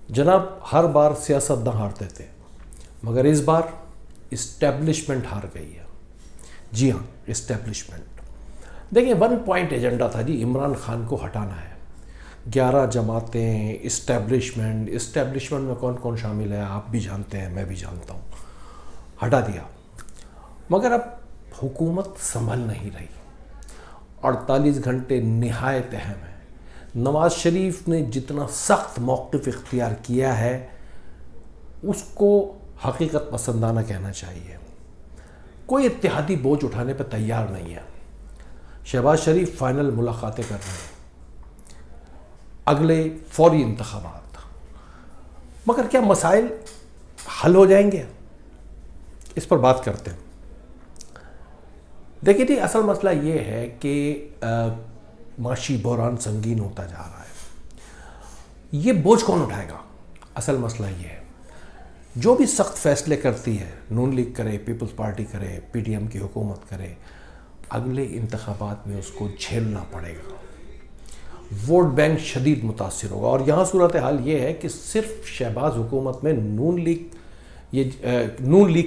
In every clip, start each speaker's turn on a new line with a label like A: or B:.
A: جناب ہر بار سیاست داں ہارتے تھے مگر اس بار اسٹیبلشمنٹ ہار گئی ہے. جی ہاں، اسٹیبلشمنٹ. دیکھیں 1 پوائنٹ ایجنڈا تھا جی، عمران خان کو ہٹانا ہے. 11 جماعتیں، اسٹیبلشمنٹ میں کون کون شامل ہے آپ بھی جانتے ہیں، میں بھی جانتا ہوں. ہٹا دیا مگر اب حکومت سنبھل نہیں رہی. 48 گھنٹے نہایت اہم ہے. نواز شریف نے جتنا سخت موقف اختیار کیا ہے اس کو حقیقت پسندانہ کہنا چاہیے. کوئی اتحادی بوجھ اٹھانے پہ تیار نہیں ہے. شہباز شریف فائنل ملاقاتیں کر رہے ہیں، اگلے فوری انتخابات. مگر کیا مسائل حل ہو جائیں گے؟ اس پر بات کرتے ہیں. دیکھیے جی، اصل مسئلہ یہ ہے کہ معاشی بحران سنگین ہوتا جا رہا ہے. یہ بوجھ کون اٹھائے گا؟ اصل مسئلہ یہ ہے. جو بھی سخت فیصلے کرتی ہے، نون لیگ کرے، پیپلز پارٹی کرے، پی ٹی ایم کی حکومت کرے، اگلے انتخابات میں اس کو جھیلنا پڑے گا. ووٹ بینک شدید متاثر ہوگا. اور یہاں صورتحال یہ ہے کہ صرف شہباز حکومت میں نون لیگ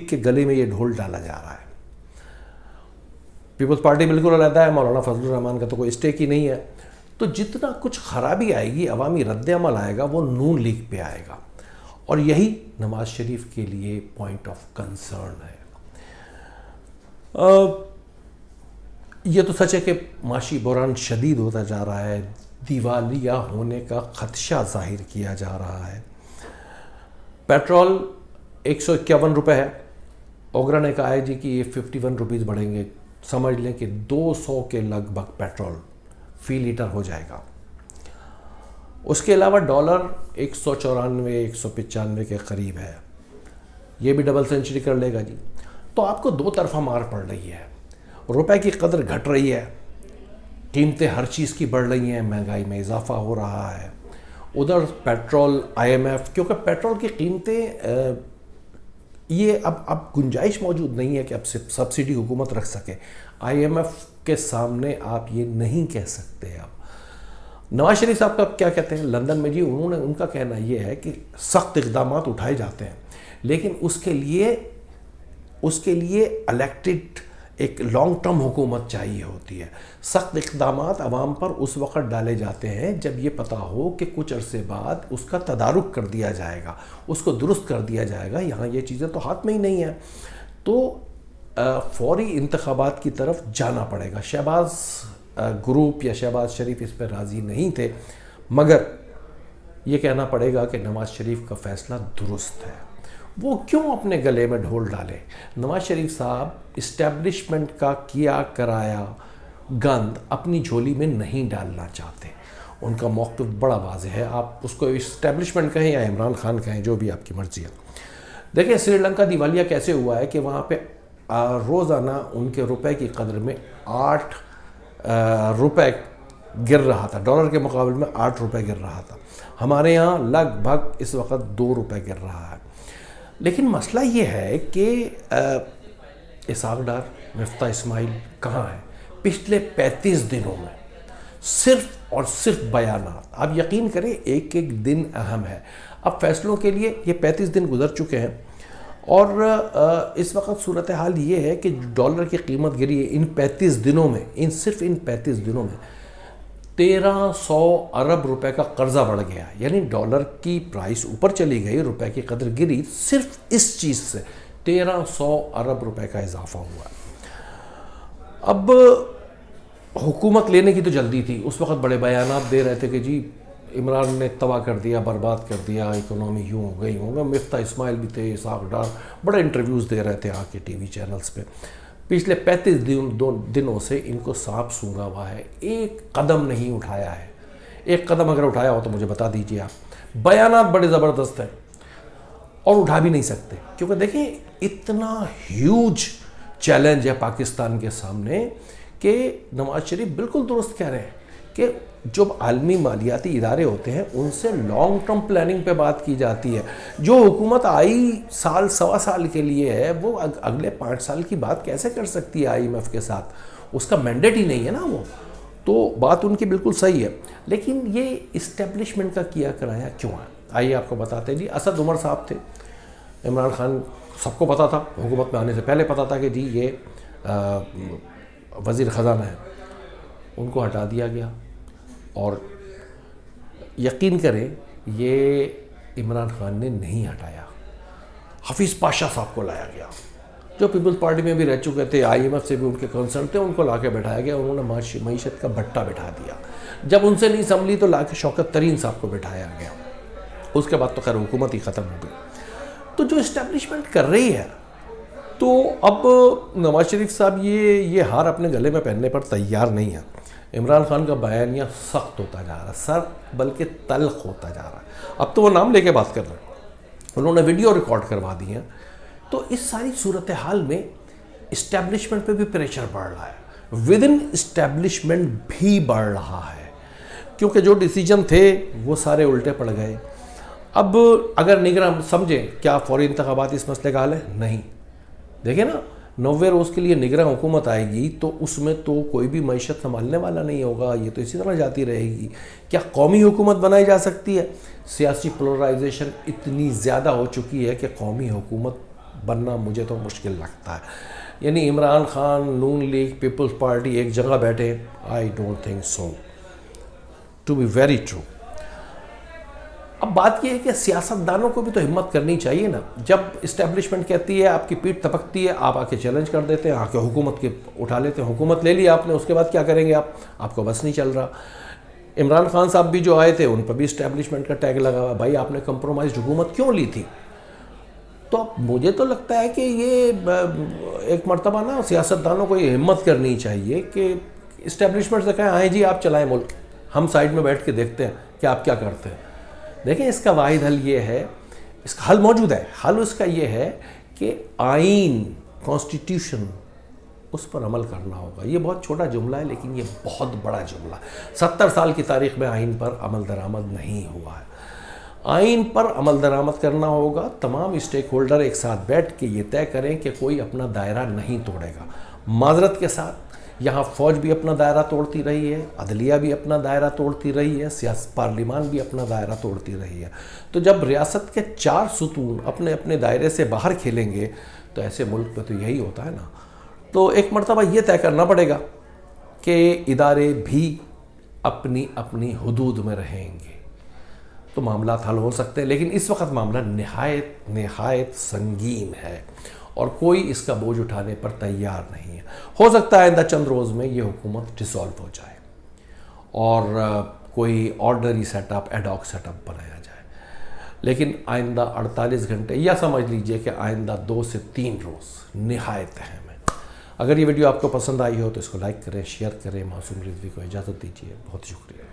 A: کے گلے میں یہ ڈھول ڈالا جا رہا ہے. پیپلز پارٹی بالکل علیحدہ ہے، مولانا فضل الرحمان کا تو کوئی اسٹیک ہی نہیں ہے. تو جتنا کچھ خرابی آئے گی، عوامی رد عمل آئے گا، وہ نون لیگ پہ آئے گا. اور یہی نواز شریف کے لیے پوائنٹ آف کنسرن ہے. یہ تو سچ ہے کہ معاشی بحران شدید ہوتا جا رہا ہے، دیوالیہ ہونے کا خدشہ ظاہر کیا جا رہا ہے. پیٹرول 151 روپے ہے. اوگرا نے کہا ہے جی کہ یہ 51 روپیز بڑھیں گے. سمجھ لیں کہ 200 کے لگ بھگ پیٹرول فی لیٹر ہو جائے گا. اس کے علاوہ ڈالر 194 195 کے قریب ہے. یہ بھی ڈبل سینچری کر لے گا جی. تو آپ کو دو طرفہ مار پڑ رہی ہے. روپے کی قدر گھٹ رہی ہے، قیمتیں ہر چیز کی بڑھ رہی ہیں، مہنگائی میں اضافہ ہو رہا ہے. ادھر پیٹرول، آئی ایم ایف، کیونکہ پیٹرول کی قیمتیں یہ اب گنجائش موجود نہیں ہے کہ اب سبسڈی حکومت رکھ سکے. آئی ایم ایف کے سامنے آپ یہ نہیں کہہ سکتے. اب نواز شریف صاحب کا کیا کہتے ہیں لندن میں جی، ان کا کہنا یہ ہے کہ سخت اقدامات اٹھائے جاتے ہیں لیکن اس کے لیے الیکٹڈ ایک لانگ ٹرم حکومت چاہیے ہوتی ہے. سخت اقدامات عوام پر اس وقت ڈالے جاتے ہیں جب یہ پتہ ہو کہ کچھ عرصے بعد اس کا تدارک کر دیا جائے گا، اس کو درست کر دیا جائے گا. یہاں یہ چیزیں تو ہاتھ میں ہی نہیں ہیں. تو فوری انتخابات کی طرف جانا پڑے گا. شہباز گروپ یا شہباز شریف اس پہ راضی نہیں تھے، مگر یہ کہنا پڑے گا کہ نواز شریف کا فیصلہ درست ہے. وہ کیوں اپنے گلے میں ڈھول ڈالے؟ نواز شریف صاحب اسٹیبلشمنٹ کا کیا کرایا گند اپنی جھولی میں نہیں ڈالنا چاہتے. ان کا موقف بڑا واضح ہے. آپ اس کو اسٹیبلشمنٹ کہیں یا عمران خان کہیں، جو بھی آپ کی مرضی ہے. دیکھیں سری لنکا دیوالیہ کیسے ہوا ہے کہ وہاں پہ روزانہ ان کے روپے کی قدر میں 8 روپے گر رہا تھا. ڈالر کے مقابل میں 8 روپے گر رہا تھا. ہمارے یہاں لگ بھگ اس وقت 2 روپے گر رہا ہے. لیکن مسئلہ یہ ہے کہ اسحاق ڈار، مفتاح اسماعیل کہاں ہیں؟ پچھلے 35 دنوں میں صرف اور صرف بیانات. آپ یقین کریں ایک ایک دن اہم ہے. اب فیصلوں کے لیے یہ 35 دن گزر چکے ہیں اور اس وقت صورتحال یہ ہے کہ ڈالر کی قیمت گری ہے ان 35 دنوں میں، صرف ان 35 دنوں میں 1300 ارب روپے کا قرضہ بڑھ گیا. یعنی ڈالر کی پرائس اوپر چلی گئی، روپے کی قدر گری، صرف اس چیز سے 1300 ارب روپے کا اضافہ ہوا. اب حکومت لینے کی تو جلدی تھی. اس وقت بڑے بیانات دے رہے تھے کہ جی عمران نے تباہ کر دیا، برباد کر دیا، اکنامی یوں ہو گئی ہوگا. مفتاح اسماعیل بھی تھے، اسحاق ڈار بڑے انٹرویوز دے رہے تھے آ کے ٹی وی چینلز پہ. پچھلے 35 دنوں سے ان کو سانپ سونگھا ہوا ہے. ایک قدم نہیں اٹھایا ہے. ایک قدم اگر اٹھایا ہو تو مجھے بتا دیجیے آپ. بیانات بڑے زبردست ہیں اور اٹھا بھی نہیں سکتے، کیونکہ دیکھیں اتنا ہیوج چیلنج ہے پاکستان کے سامنے کہ نواز شریف بالکل درست کہہ رہے ہیں کہ جو عالمی مالیاتی ادارے ہوتے ہیں ان سے لانگ ٹرم پلاننگ پہ بات کی جاتی ہے. جو حکومت آئی سال سوا سال کے لیے ہے وہ اگلے 5 سال کی بات کیسے کر سکتی ہے آئی ایم ایف کے ساتھ؟ اس کا مینڈیٹ ہی نہیں ہے نا وہ. تو بات ان کی بالکل صحیح ہے، لیکن یہ اسٹیبلشمنٹ کا کیا کرایا کیوں ہے؟ آئیے آپ کو بتاتے ہیں. جی اسد عمر صاحب تھے، عمران خان سب کو پتا تھا، حکومت میں آنے سے پہلے پتا تھا کہ جی یہ وزیر خزانہ ہے. ان کو ہٹا دیا گیا، اور یقین کریں یہ عمران خان نے نہیں ہٹایا. حفیظ پاشا صاحب کو لایا گیا جو پیپلز پارٹی میں بھی رہ چکے تھے، آئی ایم ایف سے بھی ان کے کنسرن تھے. ان کو لا کے بٹھایا گیا، انہوں نے معیشت کا بٹا بٹھا دیا. جب ان سے نہیں سنبھلی تو لا کے شوکت ترین صاحب کو بٹھایا گیا. اس کے بعد تو خیر حکومت ہی ختم ہو گئی. تو جو اسٹیبلشمنٹ کر رہی ہے، تو اب نواز شریف صاحب یہ ہار اپنے گلے میں پہننے پر تیار نہیں ہے. عمران خان کا بیانیہ سخت ہوتا جا رہا ہے، سر بلکہ تلخ ہوتا جا رہا ہے. اب تو وہ نام لے کے بات کر رہے ہیں، انہوں نے ویڈیو ریکارڈ کروا دی ہیں. تو اس ساری صورتحال میں اسٹیبلشمنٹ پہ بھی پریشر بڑھ رہا ہے، ود ان اسٹیبلشمنٹ بھی بڑھ رہا ہے، کیونکہ جو ڈیسیجن تھے وہ سارے الٹے پڑ گئے. اب اگر نگراں سمجھیں کیا فوری انتخابات اس مسئلے کا حل ہے؟ نہیں. دیکھیں نا، 90 روز کے لیے نگراں حکومت آئے گی تو اس میں تو کوئی بھی معیشت سنبھالنے والا نہیں ہوگا، یہ تو اسی طرح جاتی رہے گی. کیا قومی حکومت بنائی جا سکتی ہے؟ سیاسی پولرائزیشن اتنی زیادہ ہو چکی ہے کہ قومی حکومت بننا مجھے تو مشکل لگتا ہے. یعنی عمران خان، نون لیگ، پیپلز پارٹی ایک جگہ بیٹھے، I don't think so, to be very true. اب بات یہ ہے کہ سیاستدانوں کو بھی تو ہمت کرنی چاہیے نا. جب اسٹیبلشمنٹ کہتی ہے، آپ کی پیٹھ تپکتی ہے، آپ آ کے چیلنج کر دیتے ہیں، آ کے حکومت کے اٹھا لیتے ہیں. حکومت لے لی آپ نے، اس کے بعد کیا کریں گے آپ کو بس نہیں چل رہا. عمران خان صاحب بھی جو آئے تھے ان پہ بھی اسٹیبلشمنٹ کا ٹیگ لگا ہوا. بھائی آپ نے کمپرومائزڈ حکومت کیوں لی تھی؟ تو مجھے تو لگتا ہے کہ یہ ایک مرتبہ نا سیاستدانوں کو یہ ہمت کرنی چاہیے کہ اسٹیبلشمنٹ سے کہیں آئیں جی آپ چلائیں ملک، ہم سائڈ میں بیٹھ کے دیکھتے ہیں کہ آپ کیا کرتے ہیں. دیکھیں اس کا واحد حل یہ ہے، اس کا حل موجود ہے. حل اس کا یہ ہے کہ آئین، کانسٹیٹیوشن، اس پر عمل کرنا ہوگا. یہ بہت چھوٹا جملہ ہے لیکن یہ بہت بڑا جملہ ہے. 70 سال کی تاریخ میں آئین پر عمل درآمد نہیں ہوا ہے. آئین پر عمل درآمد کرنا ہوگا. تمام اسٹیک ہولڈر ایک ساتھ بیٹھ کے یہ طے کریں کہ کوئی اپنا دائرہ نہیں توڑے گا. معذرت کے ساتھ یہاں فوج بھی اپنا دائرہ توڑتی رہی ہے، عدلیہ بھی اپنا دائرہ توڑتی رہی ہے، پارلیمان بھی اپنا دائرہ توڑتی رہی ہے. تو جب ریاست کے 4 ستون اپنے اپنے دائرے سے باہر کھیلیں گے تو ایسے ملک پہ تو یہی ہوتا ہے نا. تو ایک مرتبہ یہ طے کرنا پڑے گا کہ ادارے بھی اپنی اپنی حدود میں رہیں گے تو معاملات حل ہو سکتے ہیں. لیکن اس وقت معاملہ نہایت سنگین ہے اور کوئی اس کا بوجھ اٹھانے پر تیار نہیں ہے. ہو سکتا ہے آئندہ چند روز میں یہ حکومت ڈسالو ہو جائے اور کوئی ordinary set up, ad hoc set up بنایا جائے، لیکن آئندہ 48 گھنٹے یا سمجھ لیجئے کہ آئندہ 2 سے 3 روز نہایت اہم ہے. اگر یہ ویڈیو آپ کو پسند آئی ہو تو اس کو لائک کریں، شیئر کریں. معصوم رضوی کو اجازت دیجیے. بہت شکریہ.